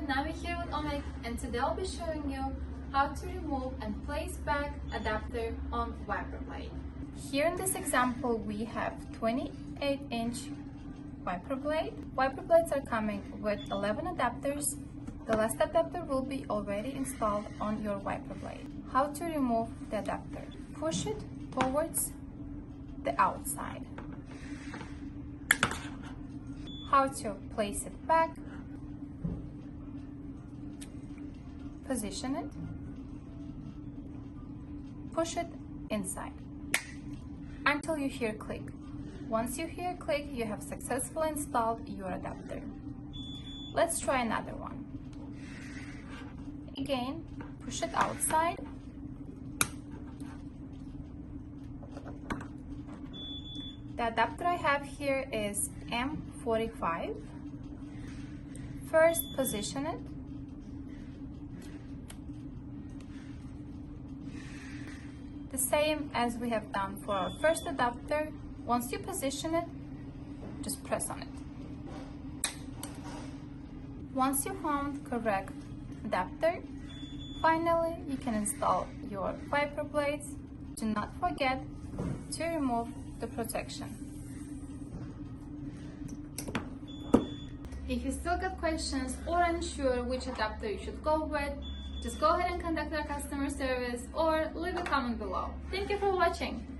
Nami here with OMAC, and today I'll be showing you how to remove and place back adapter on wiper blade. Here in this example we have 28-inch wiper blade. Wiper blades are coming with 11 adapters. The last adapter will be already installed on your wiper blade. How to remove the adapter? Push it towards the outside. How to place it back? Position it. Push it inside until you hear click. Once you hear click, you have successfully installed your adapter. Let's try another one. Again, push it outside. The adapter I have here is M45. First, position it. The same as we have done for our first adapter. Once you position it, just press on it. Once you found correct adapter, finally you can install your wiper blades. Do not forget to remove the protection. If you still got questions or unsure which adapter you should go with, just go ahead and contact our customer service or leave a comment below. Thank you for watching.